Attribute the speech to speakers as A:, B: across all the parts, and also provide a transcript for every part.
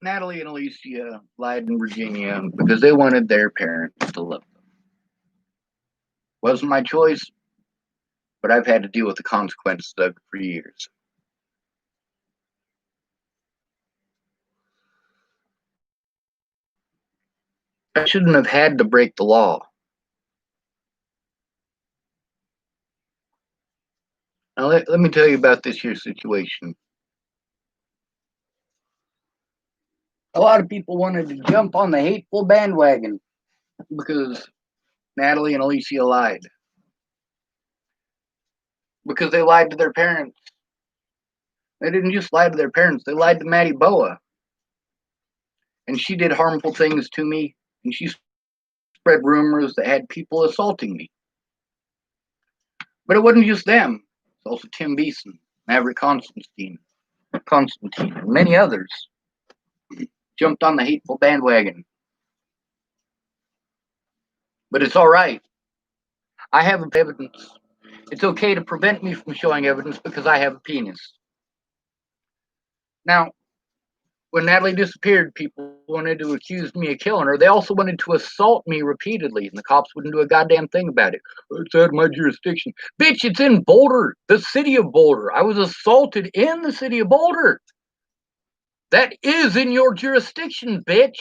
A: Natalie and Alicia lied in Virginia because they wanted their parents to love them. Wasn't my choice, but I've had to deal with the consequences of it for years. I shouldn't have had to break the law. Now, let me tell you about this here situation. A lot of people wanted to jump on the hateful bandwagon because Natalie and Alicia lied. Because they lied to their parents. They didn't just lie to their parents, they lied to Maddie Boa. And she did harmful things to me, and she spread rumors that had people assaulting me. But it wasn't just them. It's also Tim Beeson, Maverick Constantine, and many others jumped on the hateful bandwagon. But it's all right. I have evidence. It's okay to prevent me from showing evidence because I have a penis. Now, when Natalie disappeared, people wanted to accuse me of killing her. They also wanted to assault me repeatedly, and the cops wouldn't do a goddamn thing about it. It's out of my jurisdiction. Bitch, it's in Boulder, the city of Boulder. I was assaulted in the city of Boulder. That is in your jurisdiction, bitch.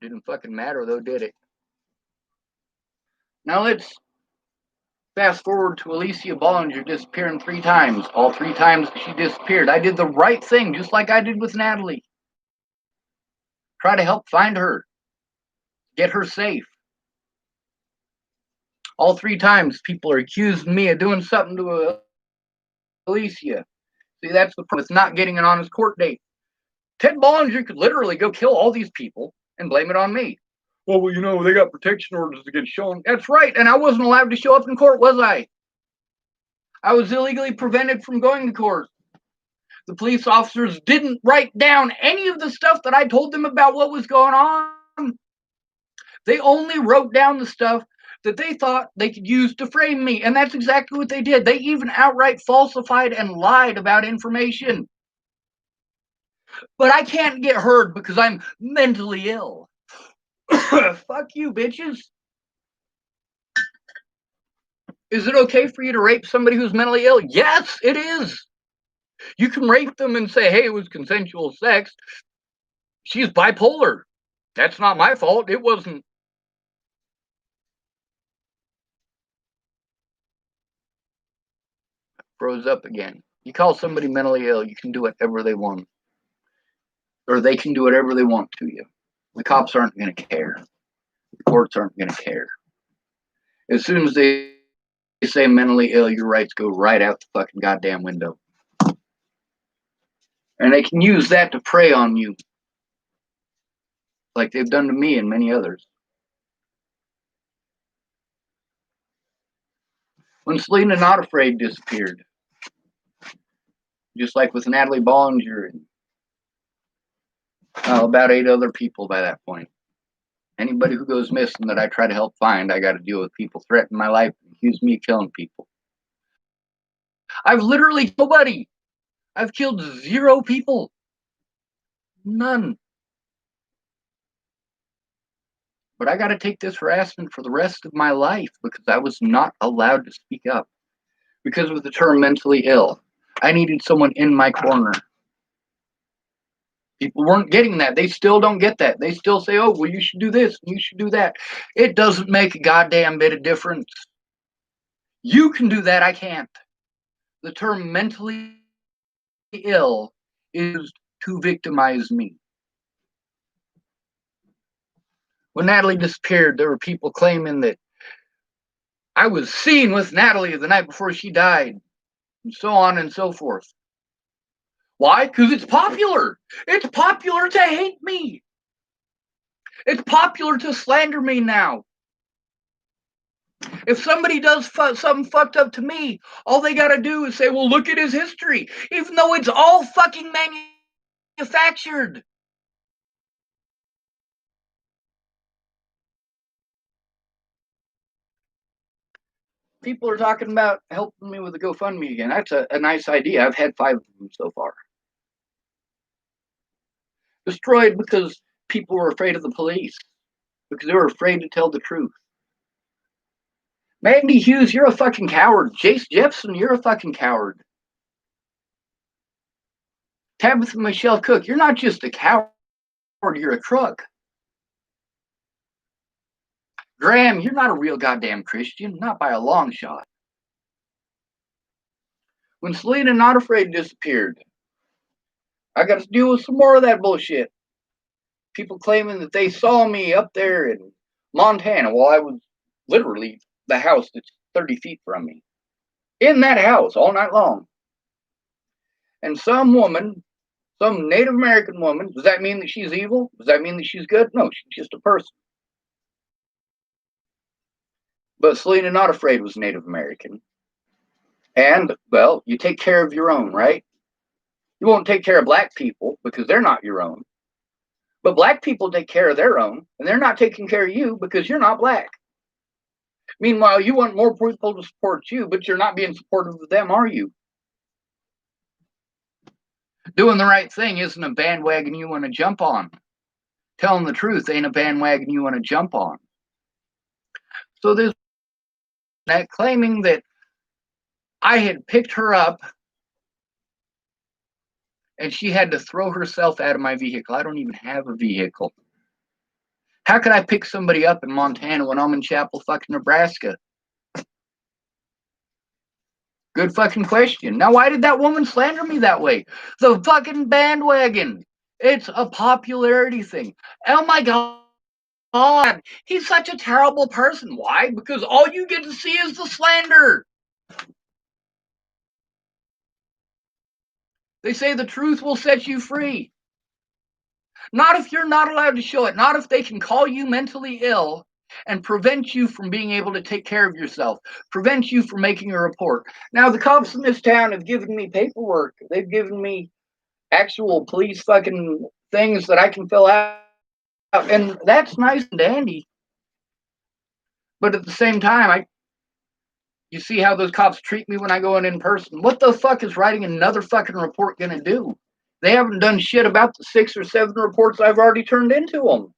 A: Didn't fucking matter, though, did it? Now let's fast forward to Alicia Bollinger disappearing 3 times. All 3 times she disappeared, I did the right thing, just like I did with Natalie. Try to help find her, get her safe. All 3 times people are accusing me of doing something to Alicia. See, that's the problem with not getting an honest court date. Ted Bollinger could literally go kill all these people and blame it on me. Well, you know, they got protection orders to get shown. That's right, and I wasn't allowed to show up in court, was I? I was illegally prevented from going to court. The police officers didn't write down any of the stuff that I told them about what was going on. They only wrote down the stuff that they thought they could use to frame me, and that's exactly what they did. They even outright falsified and lied about information. But I can't get heard because I'm mentally ill. Fuck you, bitches. Is it okay for you to rape somebody who's mentally ill? Yes, it is. You can rape them and say, hey, it was consensual sex. She's bipolar. That's not my fault. It wasn't. Froze up again. You call somebody mentally ill, you can do whatever they want. Or they can do whatever they want to you. The cops aren't going to care. The courts aren't going to care. As soon as they say mentally ill, your rights go right out the fucking goddamn window. And they can use that to prey on you, like they've done to me and many others. When Selena Not Afraid disappeared, just like with Natalie Bollinger and about 8 other people by that point. Anybody who goes missing that I try to help find, I got to deal with people threatening my life and accuse me of killing people. I've literally nobody. I've killed 0 people. None. But I got to take this harassment for the rest of my life because I was not allowed to speak up. Because of the term mentally ill, I needed someone in my corner. People weren't getting that. They still don't get that. They still say, oh, well, you should do this, and you should do that. It doesn't make a goddamn bit of difference. You can do that, I can't. The term mentally ill is to victimize me. When Natalie disappeared, there were people claiming that I was seen with Natalie the night before she died, and so on and so forth. Why? Because it's popular. It's popular to hate me. It's popular to slander me now. If somebody does something fucked up to me, all they gotta do is say, well, look at his history, even though it's all fucking manufactured. People are talking about helping me with the GoFundMe again. That's a nice idea. I've had 5 of them so far. Destroyed because people were afraid of the police, because they were afraid to tell the truth. Mandy Hughes, you're a fucking coward. Jace Jepson, you're a fucking coward. Tabitha Michelle Cook, you're not just a coward, you're a crook. Graham, you're not a real goddamn Christian, not by a long shot. When Selena Not Afraid disappeared, I got to deal with some more of that bullshit. People claiming that they saw me up there in Montana while I was literally the house that's 30 feet from me. In that house all night long. And some woman, some Native American woman, does that mean that she's evil? Does that mean that she's good? No, she's just a person. But Selena Not Afraid was Native American. And, well, you take care of your own, right? You won't take care of black people because they're not your own. But black people take care of their own, and they're not taking care of you because you're not black. Meanwhile, you want more people to support you, but you're not being supportive of them, are you? Doing the right thing isn't a bandwagon you want to jump on. Telling the truth ain't a bandwagon you want to jump on. So there's that claiming that I had picked her up and she had to throw herself out of my vehicle. I don't even have a vehicle. How could I pick somebody up in Montana when I'm in Chapel, fucking Nebraska? Good fucking question. Now, why did that woman slander me that way? The fucking bandwagon. It's a popularity thing. Oh my God, he's such a terrible person. Why? Because all you get to see is the slander. They say the truth will set you free. Not if you're not allowed to show it. Not if they can call you mentally ill and prevent you from being able to take care of yourself, prevent you from making a report. Now, the cops in this town have given me paperwork. They've given me actual police fucking things that I can fill out. And that's nice and dandy. But at the same time, you see how those cops treat me when I go in person. What the fuck is writing another fucking report gonna do? They haven't done shit about the 6 or 7 reports I've already turned into them.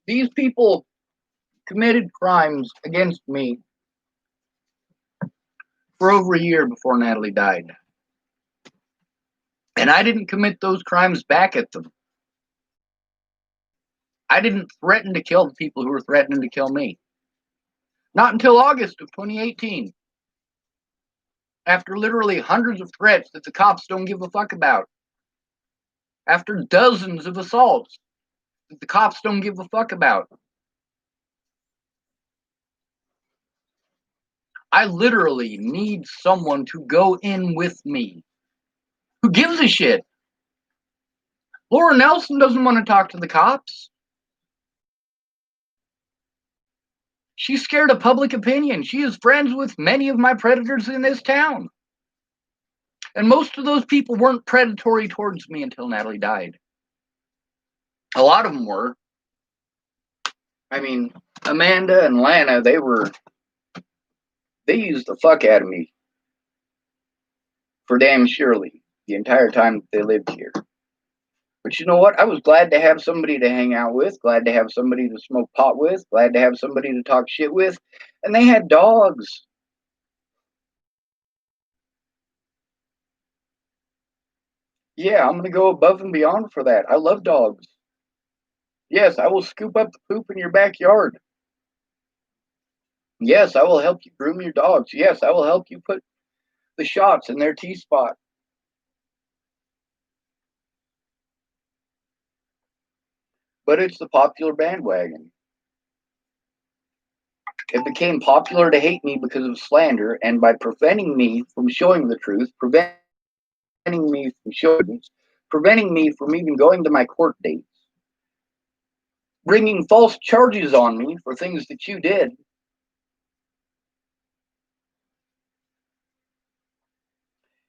A: These people committed crimes against me for over a year before Natalie died. And I didn't commit those crimes back at them. I didn't threaten to kill the people who were threatening to kill me. Not until August of 2018. After literally hundreds of threats that the cops don't give a fuck about. After dozens of assaults that the cops don't give a fuck about. I literally need someone to go in with me. Who gives a shit? Laura Nelson doesn't want to talk to the cops. She's scared of public opinion. She is friends with many of my predators in this town. And most of those people weren't predatory towards me until Natalie died. A lot of them were. I mean, Amanda and Lana, they used the fuck out of me. For damn surely. The entire time they lived here. But you know what? I was glad to have somebody to hang out with, glad to have somebody to smoke pot with, glad to have somebody to talk shit with. And they had dogs. Yeah, I'm going to go above and beyond for that. I love dogs. Yes, I will scoop up the poop in your backyard. Yes, I will help you groom your dogs. Yes, I will help you put the shots in their T-spot. But it's the popular bandwagon. It became popular to hate me because of slander, and by preventing me from showing the truth, preventing me from showing, preventing me from even going to my court dates, bringing false charges on me for things that you did.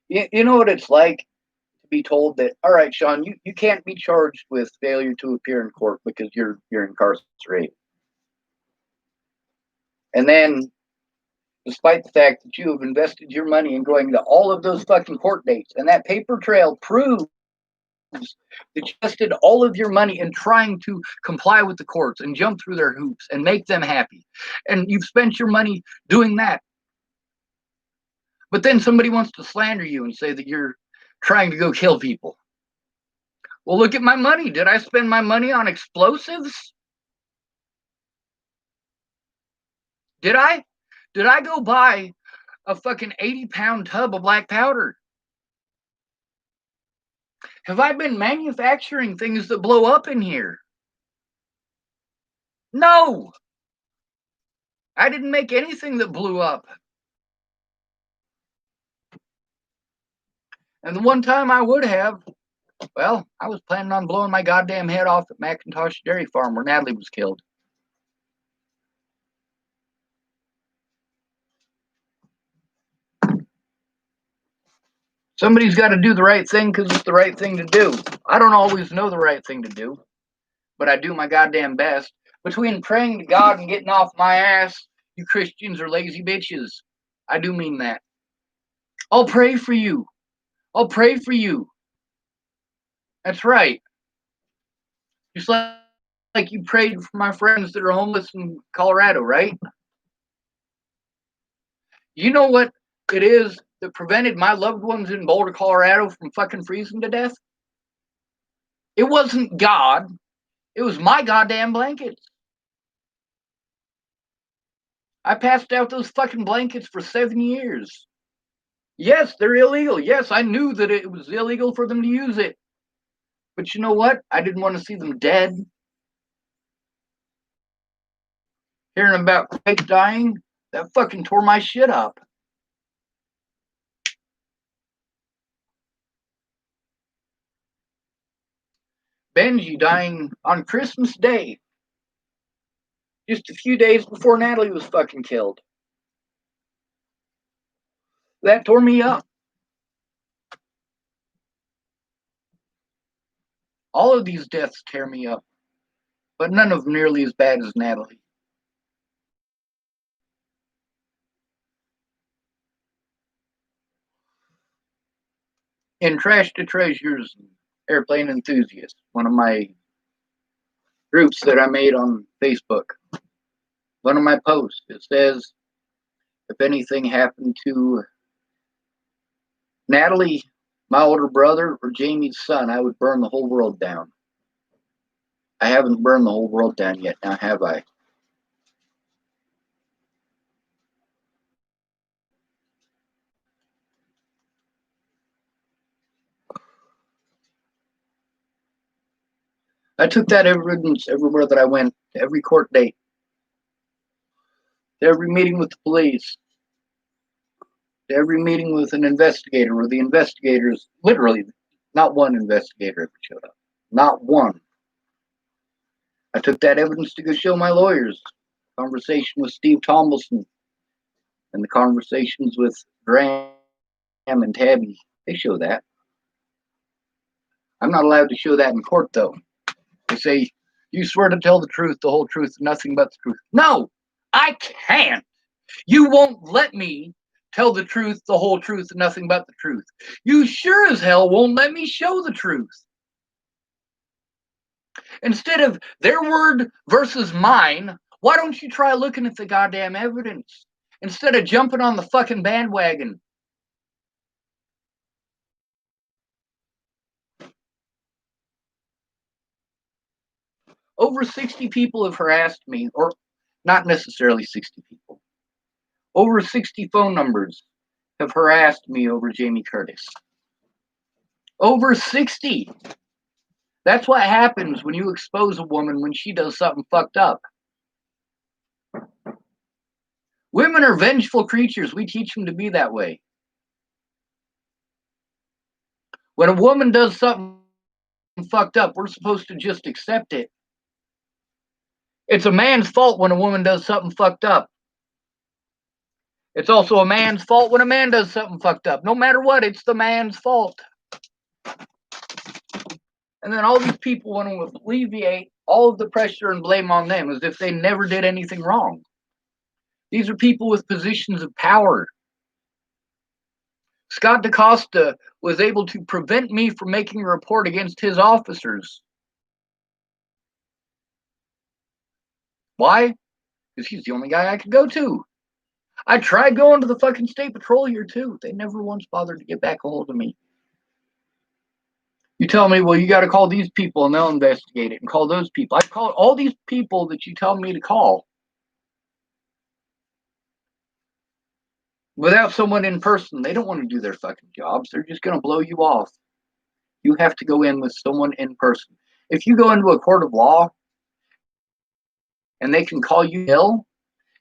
A: You know what it's like to be told that, all right, Sean, you can't be charged with failure to appear in court because you're incarcerated. And then, despite the fact that you have invested your money in going to all of those fucking court dates, and that paper trail proves that you invested all of your money in trying to comply with the courts and jump through their hoops and make them happy. And you've spent your money doing that. But then somebody wants to slander you and say that you're trying to go kill people. Well, look at my money. Did I spend my money on explosives? Did I? Did I go buy a fucking 80-pound tub of black powder? Have I been manufacturing things that blow up in here? No. I didn't make anything that blew up. And the one time I would have, well, I was planning on blowing my goddamn head off at McIntosh Dairy Farm where Natalie was killed. Somebody's got to do the right thing because it's the right thing to do. I don't always know the right thing to do, but I do my goddamn best. Between praying to God and getting off my ass, you Christians are lazy bitches. I do mean that. I'll pray for you. I'll pray for you. That's right. Just like you prayed for my friends that are homeless in Colorado, right? You know what it is that prevented my loved ones in Boulder, Colorado from fucking freezing to death? It wasn't God. It was my goddamn blankets. I passed out those fucking blankets for 7 years. Yes, they're illegal. Yes, I knew that it was illegal for them to use it. But you know what? I didn't want to see them dead. Hearing about Quake dying, that fucking tore my shit up. Benji dying on Christmas Day, just a few days before Natalie was fucking killed. That tore me up. All of these deaths tear me up, but none of them nearly as bad as Natalie. In Trash to Treasures, Airplane Enthusiast, one of my groups that I made on Facebook, one of my posts, it says, if anything happened to Natalie, my older brother, or Jamie's son, I would burn the whole world down. I haven't burned the whole world down yet, now have I? I took that evidence everywhere that I went, to every court date, to every meeting with the police, to every meeting with an investigator, where the investigators, literally, not one investigator ever showed up. Not one. I took that evidence to go show my lawyers. Conversation with Steve Tomlinson and the conversations with Graham and Tabby, they show that. I'm not allowed to show that in court, though. They say, you swear to tell the truth, the whole truth, nothing but the truth. No, I can't. You won't let me tell the truth, the whole truth, nothing but the truth. You sure as hell won't let me show the truth. Instead of their word versus mine, why don't you try looking at the goddamn evidence instead of jumping on the fucking bandwagon? Over 60 people have harassed me, or not necessarily 60 people. Over 60 phone numbers have harassed me over Jamie Curtis. Over 60. That's what happens when you expose a woman when she does something fucked up. Women are vengeful creatures. We teach them to be that way. When a woman does something fucked up, we're supposed to just accept it. It's a man's fault when a woman does something fucked up. It's also a man's fault when a man does something fucked up. No matter what, it's the man's fault. And then all these people want to alleviate all of the pressure and blame on them as if they never did anything wrong. These are people with positions of power. Scott DaCosta was able to prevent me from making a report against his officers. Why? Because he's the only guy I could go to. I tried going to the fucking state patrol here too. They never once bothered to get back a hold of me. You tell me, well, you got to call these people and they'll investigate it, and call those people. I call all these people that you tell me to call without someone in person. They don't want to do their fucking jobs. They're just going to blow you off. You have to go in with someone in person. If you go into a court of law and they can call you ill,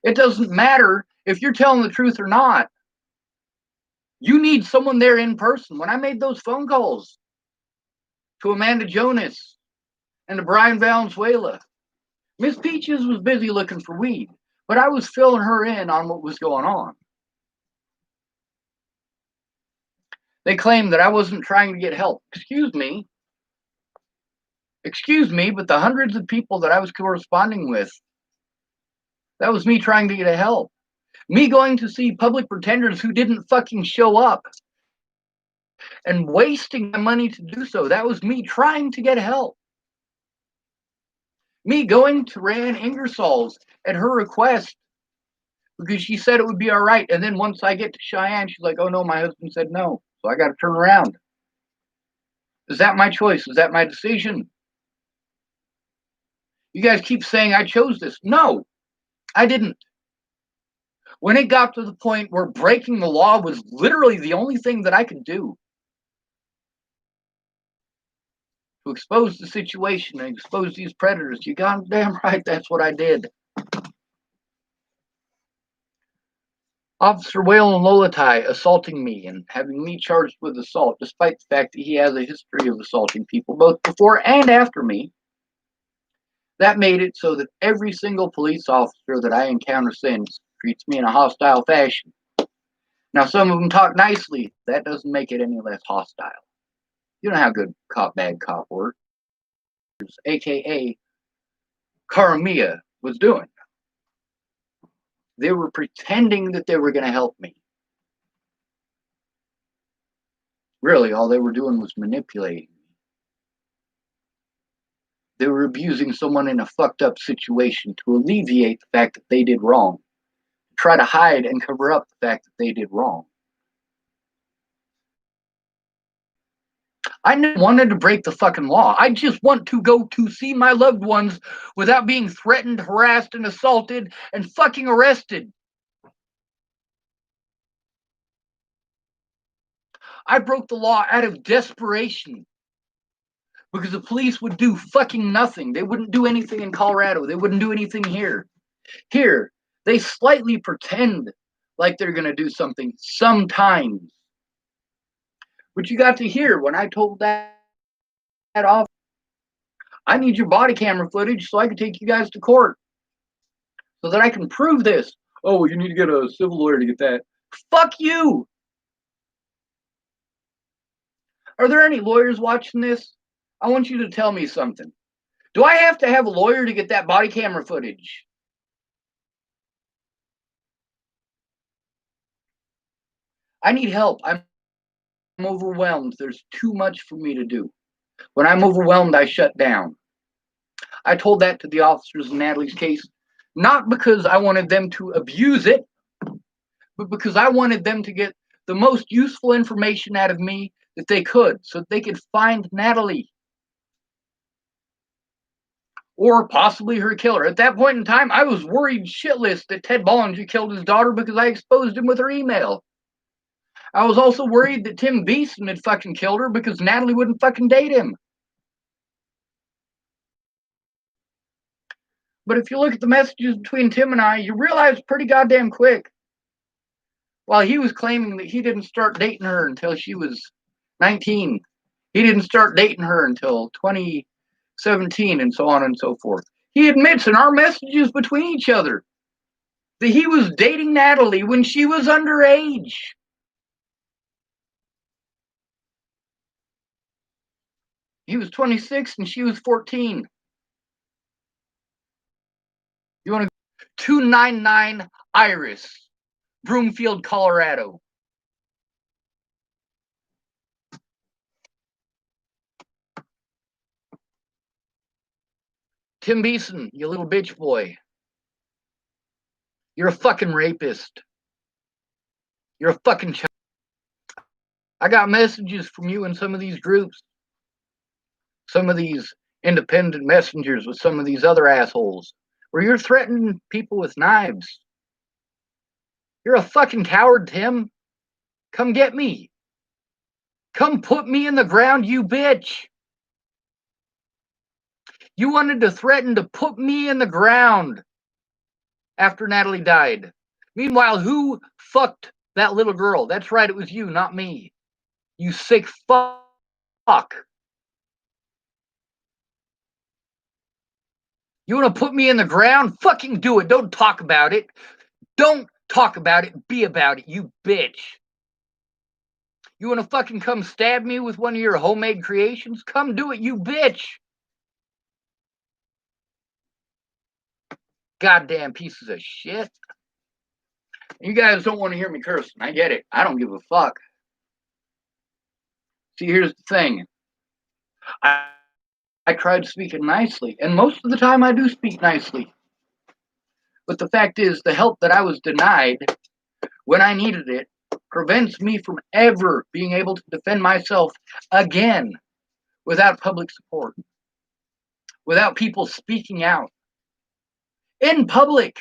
A: it doesn't matter if you're telling the truth or not. You need someone there in person. When I made those phone calls to Amanda Jonas and to Brian Valenzuela, Miss Peaches was busy looking for weed, but I was filling her in on what was going on. They claimed that I wasn't trying to get help. Excuse me, but the hundreds of people that I was corresponding with, that was me trying to get help. Me going to see public pretenders who didn't fucking show up and wasting my money to do so. That was me trying to get help. Me going to Rand Ingersoll's at her request because she said it would be all right. And then once I get to Cheyenne, she's like, oh no, my husband said no. So I got to turn around. Is that my choice? Is that my decision? You guys keep saying I chose this. No, I didn't. When it got to the point where breaking the law was literally the only thing that I could do to expose the situation and expose these predators, you goddamn right, that's what I did. Officer Waylon Lolatai assaulting me and having me charged with assault, despite the fact that he has a history of assaulting people, both before and after me. That made it so that every single police officer that I encounter since treats me in a hostile fashion. Now, some of them talk nicely. That doesn't make it any less hostile. You know how good cop, bad cop works, aka Karamia, was doing. They were pretending that they were going to help me. Really, all they were doing was manipulating me. They were abusing someone in a fucked up situation to alleviate the fact that they did wrong, try to hide and cover up the fact that they did wrong. I never wanted to break the fucking law. I just want to go to see my loved ones without being threatened, harassed, and assaulted and fucking arrested. I broke the law out of desperation because the police would do fucking nothing. They wouldn't do anything in Colorado. They wouldn't do anything here. Here, they slightly pretend like they're going to do something sometimes. But you got to hear when I told that off, I need your body camera footage so I can take you guys to court so that I can prove this. Oh, well, you need to get a civil lawyer to get that. Fuck you. Are there any lawyers watching this? I want you to tell me something. Do I have to have a lawyer to get that body camera footage? I need help. I'm overwhelmed. There's too much for me to do. When I'm overwhelmed, I shut down. I told that to the officers in Natalie's case, not because I wanted them to abuse it, but because I wanted them to get the most useful information out of me that they could so that they could find Natalie. Or possibly her killer. At that point in time, I was worried shitless that Ted Bollinger killed his daughter because I exposed him with her email. I was also worried that Tim Beeson had fucking killed her because Natalie wouldn't fucking date him. But if you look at the messages between Tim and I, you realize pretty goddamn quick. While he was claiming that he didn't start dating her until she was 19, he didn't start dating her until 2017 and so on and so forth. He admits in our messages between each other that he was dating Natalie when she was underage. He was 26 and she was 14. You want to 299 Iris, Broomfield, Colorado. Tim Beeson, you little bitch boy. You're a fucking rapist. You're a fucking child. I got messages from you in some of these groups. Some of these independent messengers with some of these other assholes where you're threatening people with knives. You're a fucking coward, Tim. Come get me. Come put me in the ground, you bitch. You wanted to threaten to put me in the ground after Natalie died. Meanwhile, who fucked that little girl? That's right, it was you, not me. You sick fuck. You want to put me in the ground? Fucking do it. Don't talk about it. Don't talk about it. Be about it, you bitch. You want to fucking come stab me with one of your homemade creations? Come do it, you bitch. Goddamn pieces of shit. You guys don't want to hear me cursing. I get it. I don't give a fuck. See, here's the thing. I tried speaking nicely, and most of the time I do speak nicely. But the fact is, the help that I was denied when I needed it prevents me from ever being able to defend myself again without public support, without people speaking out in public